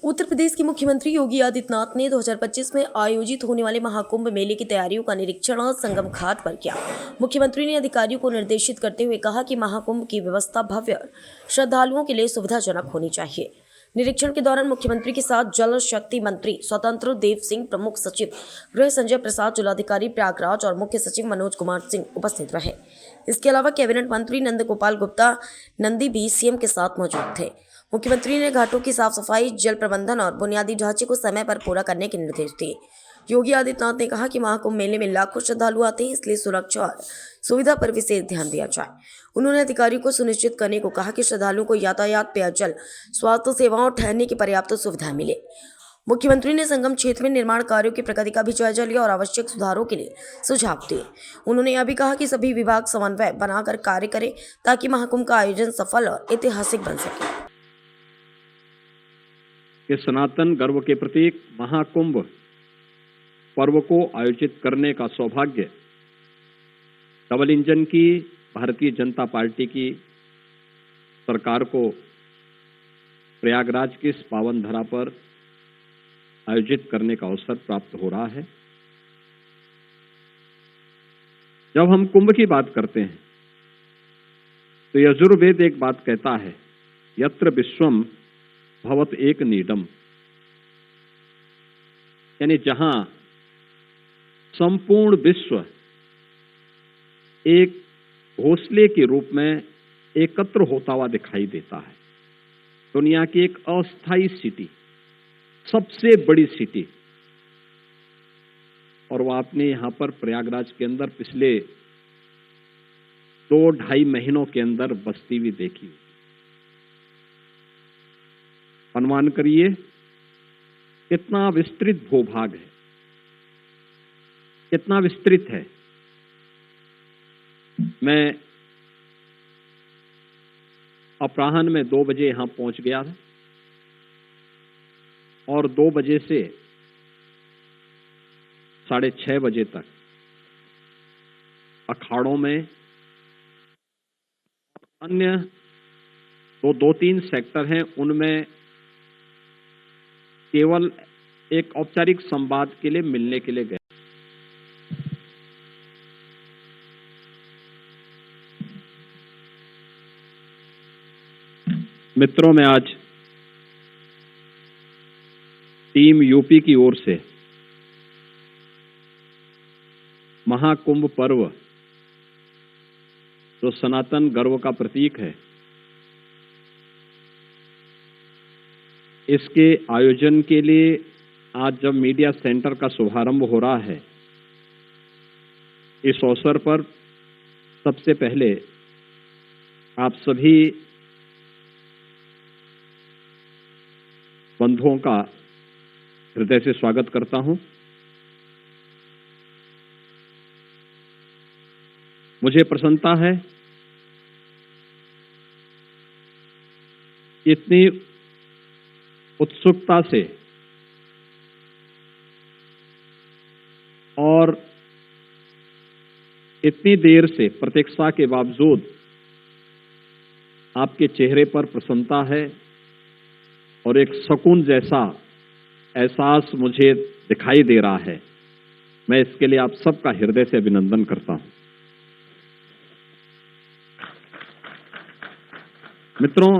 उत्तर प्रदेश के मुख्यमंत्री योगी आदित्यनाथ ने 2025 में आयोजित होने वाले महाकुंभ मेले की तैयारियों का निरीक्षण और संगम घाट पर किया। मुख्यमंत्री ने अधिकारियों को निर्देशित करते हुए कहा कि महाकुंभ की व्यवस्था भव्य श्रद्धालुओं के लिए सुविधाजनक होनी चाहिए। निरीक्षण के दौरान मुख्यमंत्री के साथ जल शक्ति मंत्री स्वतंत्र देव सिंह, प्रमुख सचिव गृह संजय प्रसाद, जिलाधिकारी प्रयागराज और मुख्य सचिव मनोज कुमार सिंह उपस्थित रहे। इसके अलावा कैबिनेट मंत्री नंद गोपाल गुप्ता नंदी भी सीएम के साथ मौजूद थे। मुख्यमंत्री ने घाटों की साफ सफाई, जल प्रबंधन और बुनियादी ढांचे को समय पर पूरा करने के निर्देश दिए। योगी आदित्यनाथ ने कहा कि महाकुंभ मेले में लाखों श्रद्धालु आते हैं, इसलिए सुरक्षा और सुविधा पर विशेष ध्यान दिया जाए। उन्होंने अधिकारियों को सुनिश्चित करने को कहा कि श्रद्धालुओं को यातायात, पेयजल, स्वास्थ्य सेवाओं और ठहरने की पर्याप्त सुविधाएं मिले। मुख्यमंत्री ने संगम क्षेत्र में निर्माण कार्यों की प्रगति का भी जायजा लिया और आवश्यक सुधारों के लिए सुझाव दिए। उन्होंने यह भी कहा कि सभी विभाग समन्वय बनाकर कार्य करें ताकि महाकुंभ का आयोजन सफल और ऐतिहासिक बन सके। कि सनातन गर्व के प्रतीक महाकुंभ पर्व को आयोजित करने का सौभाग्य डबल इंजन की भारतीय जनता पार्टी की सरकार को प्रयागराज की इस पावन धरा पर आयोजित करने का अवसर प्राप्त हो रहा है। जब हम कुंभ की बात करते हैं तो यजुर्वेद एक बात कहता है, यत्र विश्वम भवत एक नीडम, यानी जहां संपूर्ण विश्व एक घोंसले के रूप में एकत्र होता हुआ दिखाई देता है। दुनिया की एक अस्थायी सिटी, सबसे बड़ी सिटी, और वो आपने यहां पर प्रयागराज के अंदर पिछले 2-2.5 महीनों के अंदर बसती हुई देखी। अनुमान करिए कितना विस्तृत भूभाग है, कितना विस्तृत है। मैं अपराह्न में 2 बजे यहां पहुंच गया था और 2 बजे से 6:30 बजे तक अखाड़ों में अन्य 2-3 सेक्टर हैं, उनमें केवल एक औपचारिक संवाद के लिए मिलने के लिए गए। मित्रों, मैं आज टीम यूपी की ओर से महाकुंभ पर्व, जो सनातन गर्व का प्रतीक है, इसके आयोजन के लिए आज जब मीडिया सेंटर का शुभारंभ हो रहा है, इस अवसर पर सबसे पहले आप सभी बंधुओं का हृदय से स्वागत करता हूं। मुझे प्रसन्नता है इतनी उत्सुकता से और इतनी देर से प्रतीक्षा के बावजूद आपके चेहरे पर प्रसन्नता है और एक सुकून जैसा एहसास मुझे दिखाई दे रहा है। मैं इसके लिए आप सबका हृदय से अभिनंदन करता हूं। मित्रों,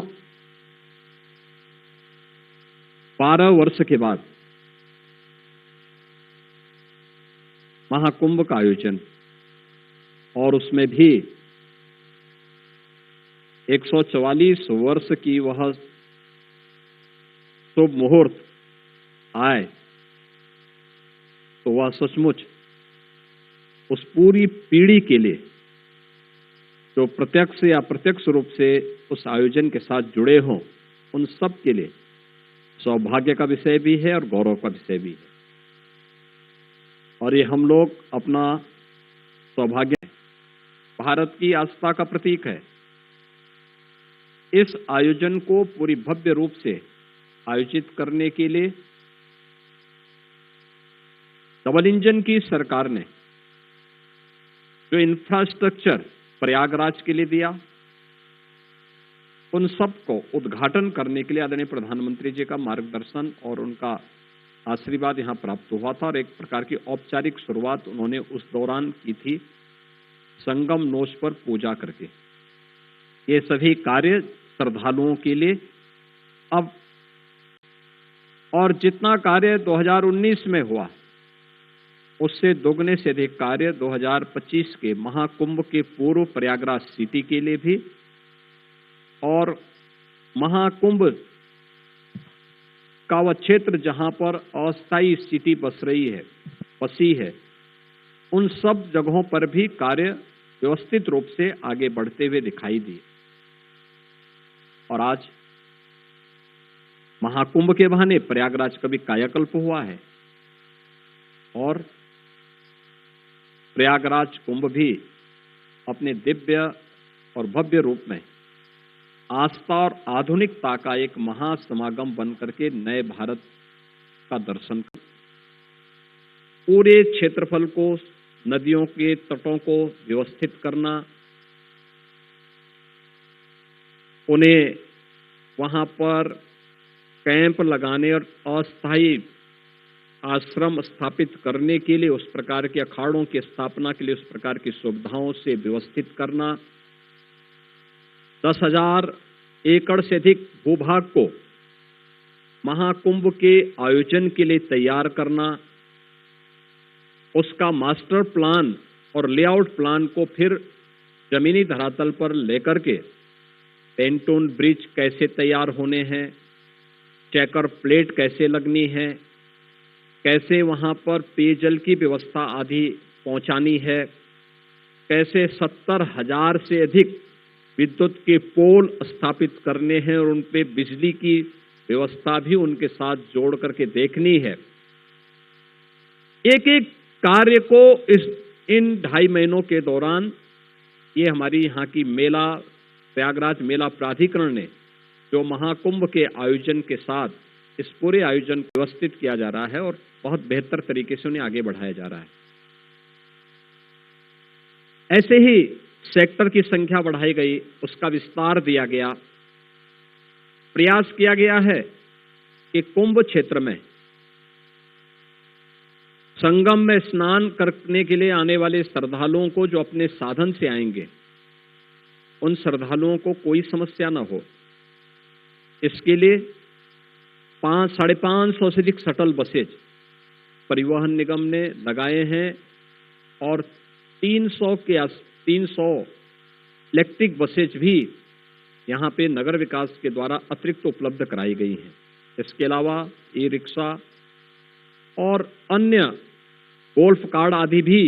12 वर्ष के बाद महाकुंभ का आयोजन, और उसमें भी 144 वर्ष की वह शुभ मुहूर्त आए, तो वह सचमुच उस पूरी पीढ़ी के लिए जो प्रत्यक्ष या अप्रत्यक्ष रूप से उस आयोजन के साथ जुड़े हों, उन सब के लिए सौभाग्य का विषय भी है और गौरव का विषय भी है। और ये हम लोग अपना सौभाग्य, भारत की आस्था का प्रतीक है। इस आयोजन को पूरी भव्य रूप से आयोजित करने के लिए डबल इंजन की सरकार ने जो इंफ्रास्ट्रक्चर प्रयागराज के लिए दिया, उन सब को उद्घाटन करने के लिए आदरणीय प्रधानमंत्री जी का मार्गदर्शन और उनका आशीर्वाद यहाँ प्राप्त हुआ था और एक प्रकार की औपचारिक शुरुआत उन्होंने उस दौरान की थी, संगम नोच पर पूजा करके। ये सभी कार्य श्रद्धालुओं के लिए अब और जितना कार्य 2019 में हुआ उससे दोगुने से अधिक कार्य 2025 के महाकुंभ के पूर्व प्रयागराज सिटी के लिए भी और महाकुंभ का वह क्षेत्र जहां पर अस्थायी स्थिति बसी है, उन सब जगहों पर भी कार्य व्यवस्थित रूप से आगे बढ़ते हुए दिखाई दिए। और आज महाकुंभ के बहाने प्रयागराज का भी कायाकल्प हुआ है और प्रयागराज कुंभ भी अपने दिव्य और भव्य रूप में आस्था और आधुनिकता का एक महासमागम बन करके नए भारत का दर्शन कर पूरे क्षेत्रफल को, नदियों के तटों को व्यवस्थित करना, उन्हें वहां पर कैंप लगाने और अस्थायी आश्रम स्थापित करने के लिए, उस प्रकार के अखाड़ों की स्थापना के लिए उस प्रकार की सुविधाओं से व्यवस्थित करना, 10,000 एकड़ से अधिक भूभाग को महाकुंभ के आयोजन के लिए तैयार करना, उसका मास्टर प्लान और लेआउट प्लान को फिर जमीनी धरातल पर लेकर के पेंटून ब्रिज कैसे तैयार होने हैं, चेकर प्लेट कैसे लगनी है, कैसे वहां पर पेयजल की व्यवस्था आदि पहुंचानी है, कैसे 70,000 से अधिक विद्युत के पोल स्थापित करने हैं और उन पे बिजली की व्यवस्था भी उनके साथ जोड़ करके देखनी है। एक एक कार्य को इन 2.5 महीनों के दौरान ये हमारी यहाँ की प्रयागराज मेला प्राधिकरण ने जो महाकुंभ के आयोजन के साथ इस पूरे आयोजन को व्यवस्थित किया जा रहा है और बहुत बेहतर तरीके से उन्हें आगे बढ़ाया जा रहा है। ऐसे ही सेक्टर की संख्या बढ़ाई गई, उसका विस्तार दिया गया, प्रयास किया गया है कि कुंभ क्षेत्र में संगम में स्नान करने के लिए आने वाले श्रद्धालुओं को जो अपने साधन से आएंगे, उन श्रद्धालुओं को कोई समस्या न हो, इसके लिए 500-550 से अधिक शटल बसेज परिवहन निगम ने लगाए हैं और 300 इलेक्ट्रिक बसेज भी यहाँ पे नगर विकास के द्वारा अतिरिक्त उपलब्ध कराई गई हैं। इसके अलावा ई रिक्शा और अन्य गोल्फ कार्ड आदि भी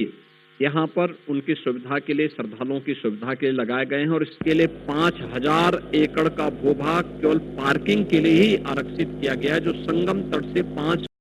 यहाँ पर उनकी सुविधा के लिए, श्रद्धालुओं की सुविधा के लिए लगाए गए हैं और इसके लिए 5,000 एकड़ का भूभाग केवल पार्किंग के लिए ही आरक्षित किया गया है, जो संगम तट से 5